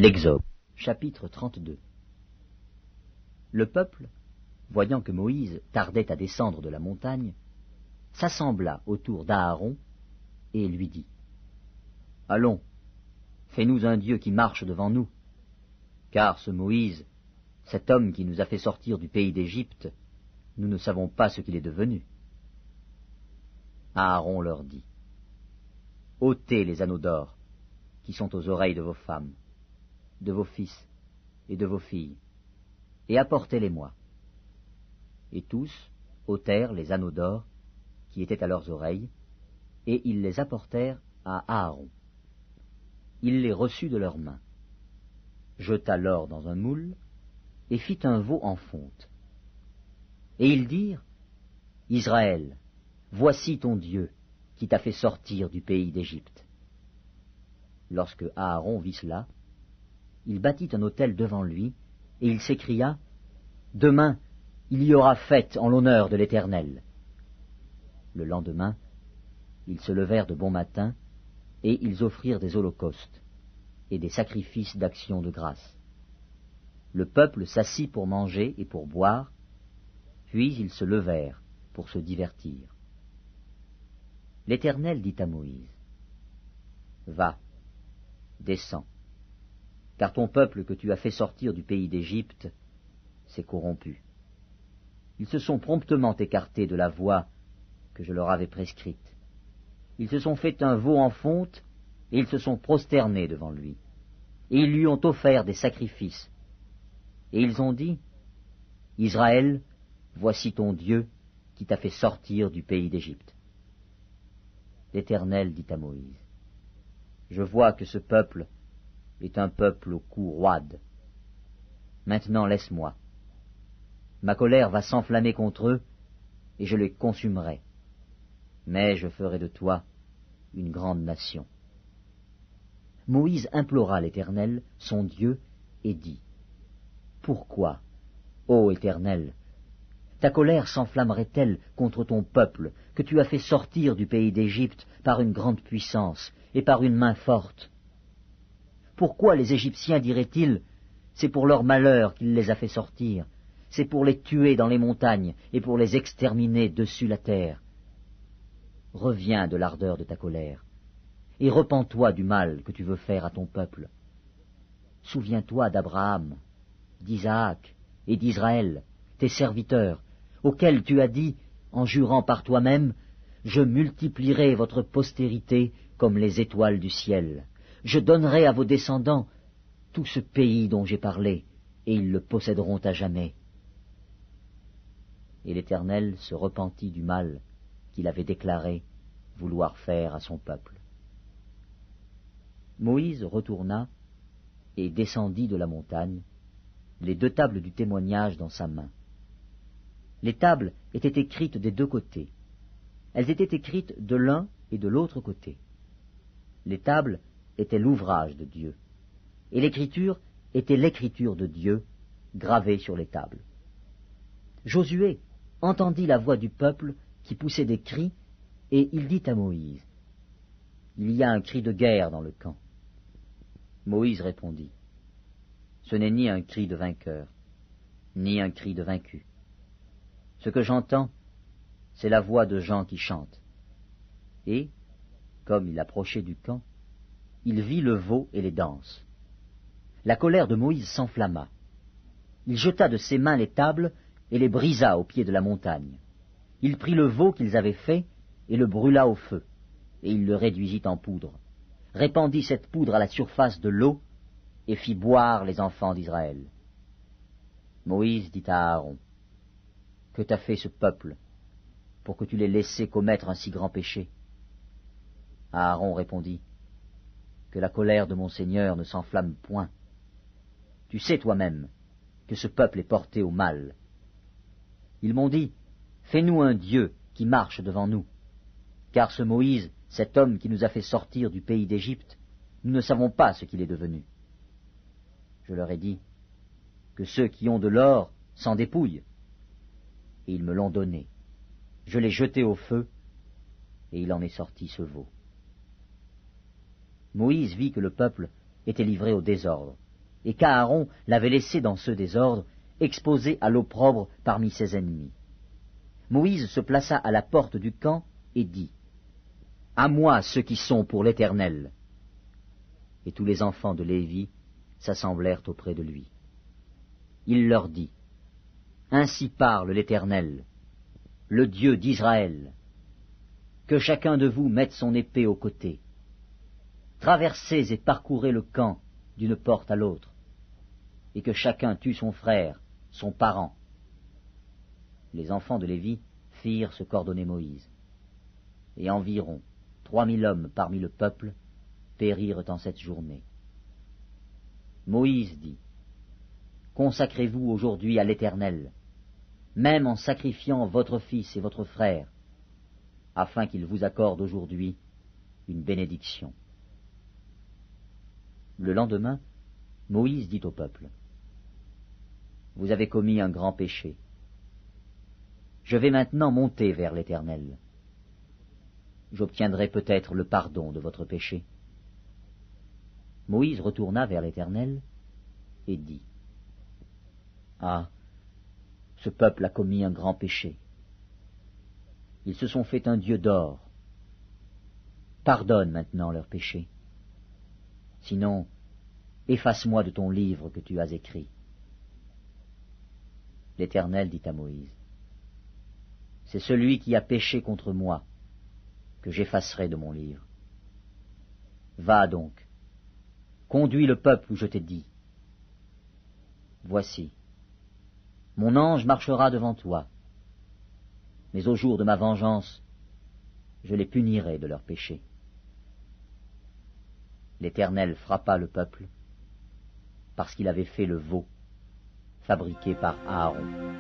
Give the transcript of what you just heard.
L'Exode, chapitre 32. Le peuple, voyant que Moïse tardait à descendre de la montagne, s'assembla autour d'Aaron et lui dit : « Allons, fais-nous un Dieu qui marche devant nous, car ce Moïse, cet homme qui nous a fait sortir du pays d'Égypte, nous ne savons pas ce qu'il est devenu. » Aaron leur dit : « ôtez les anneaux d'or qui sont aux oreilles de vos femmes, de vos fils et de vos filles, et apportez-les-moi. » Et tous ôtèrent les anneaux d'or qui étaient à leurs oreilles, et ils les apportèrent à Aaron. Il les reçut de leurs mains, jeta l'or dans un moule, et fit un veau en fonte. Et ils dirent : « Israël, voici ton Dieu qui t'a fait sortir du pays d'Égypte. » Lorsque Aaron vit cela, il bâtit un autel devant lui, et il s'écria : « Demain, il y aura fête en l'honneur de l'Éternel. » Le lendemain, ils se levèrent de bon matin, et ils offrirent des holocaustes et des sacrifices d'action de grâce. Le peuple s'assit pour manger et pour boire, puis ils se levèrent pour se divertir. L'Éternel dit à Moïse : « Va, descends, car ton peuple que tu as fait sortir du pays d'Égypte s'est corrompu. Ils se sont promptement écartés de la voie que je leur avais prescrite. Ils se sont fait un veau en fonte, et ils se sont prosternés devant lui. Et ils lui ont offert des sacrifices. Et ils ont dit : « Israël, voici ton Dieu qui t'a fait sortir du pays d'Égypte. » L'Éternel dit à Moïse : « Je vois que ce peuple est un peuple au cou roide. Maintenant laisse-moi. Ma colère va s'enflammer contre eux, et je les consumerai. Mais je ferai de toi une grande nation. » Moïse implora l'Éternel, son Dieu, et dit : « Pourquoi, ô Éternel, ta colère s'enflammerait-elle contre ton peuple, que tu as fait sortir du pays d'Égypte par une grande puissance et par une main forte ? Pourquoi les Égyptiens diraient-ils : c'est pour leur malheur qu'il les a fait sortir, c'est pour les tuer dans les montagnes et pour les exterminer dessus la terre ? Reviens de l'ardeur de ta colère, et repens-toi du mal que tu veux faire à ton peuple. Souviens-toi d'Abraham, d'Isaac et d'Israël, tes serviteurs, auxquels tu as dit, en jurant par toi-même : je multiplierai votre postérité comme les étoiles du ciel. Je donnerai à vos descendants tout ce pays dont j'ai parlé, et ils le posséderont à jamais. » Et l'Éternel se repentit du mal qu'il avait déclaré vouloir faire à son peuple. Moïse retourna et descendit de la montagne, les 2 tables du témoignage dans sa main. Les tables étaient écrites des 2 côtés. Elles étaient écrites de l'un et de l'autre côté. Les tables étaient l'ouvrage de Dieu, et l'écriture était l'écriture de Dieu gravée sur les tables. Josué entendit la voix du peuple qui poussait des cris, et il dit à Moïse : « Il y a un cri de guerre dans le camp. » Moïse répondit : « Ce n'est ni un cri de vainqueur, ni un cri de vaincu. Ce que j'entends, c'est la voix de gens qui chantent. » Et, comme il approchait du camp, il vit le veau et les danses. La colère de Moïse s'enflamma. Il jeta de ses mains les tables et les brisa au pied de la montagne. Il prit le veau qu'ils avaient fait et le brûla au feu, et il le réduisit en poudre, répandit cette poudre à la surface de l'eau, et fit boire les enfants d'Israël. Moïse dit à Aaron : « Que t'a fait ce peuple, pour que tu l'aies laissé commettre un si grand péché ?» Aaron répondit : « Que la colère de mon Seigneur ne s'enflamme point. Tu sais toi-même que ce peuple est porté au mal. Ils m'ont dit : fais-nous un Dieu qui marche devant nous, car ce Moïse, cet homme qui nous a fait sortir du pays d'Égypte, nous ne savons pas ce qu'il est devenu. » Je leur ai dit : « Que ceux qui ont de l'or s'en dépouillent. » Et ils me l'ont donné. Je l'ai jeté au feu, et il en est sorti ce veau. Moïse vit que le peuple était livré au désordre, et qu'Aaron l'avait laissé dans ce désordre, exposé à l'opprobre parmi ses ennemis. Moïse se plaça à la porte du camp et dit, « À moi ceux qui sont pour l'Éternel !» Et tous les enfants de Lévi s'assemblèrent auprès de lui. Il leur dit, « Ainsi parle l'Éternel, le Dieu d'Israël. Que chacun de vous mette son épée au côté. Traversez et parcourez le camp d'une porte à l'autre, et que chacun tue son frère, son parent. » Les enfants de Lévi firent ce qu'ordonnait Moïse. Et environ 3000 hommes parmi le peuple périrent en cette journée. Moïse dit, « Consacrez-vous aujourd'hui à l'Éternel, même en sacrifiant votre fils et votre frère, afin qu'il vous accorde aujourd'hui une bénédiction. » Le lendemain, Moïse dit au peuple, « Vous avez commis un grand péché. Je vais maintenant monter vers l'Éternel. J'obtiendrai peut-être le pardon de votre péché. » Moïse retourna vers l'Éternel et dit, « Ah, ce peuple a commis un grand péché. Ils se sont fait un dieu d'or. Pardonne maintenant leur péché. Sinon, efface-moi de ton livre que tu as écrit. » L'Éternel dit à Moïse, « C'est celui qui a péché contre moi que j'effacerai de mon livre. Va donc, conduis le peuple où je t'ai dit. Voici, mon ange marchera devant toi, mais au jour de ma vengeance, je les punirai de leurs péchés. » L'Éternel frappa le peuple, parce qu'il avait fait le veau fabriqué par Aaron.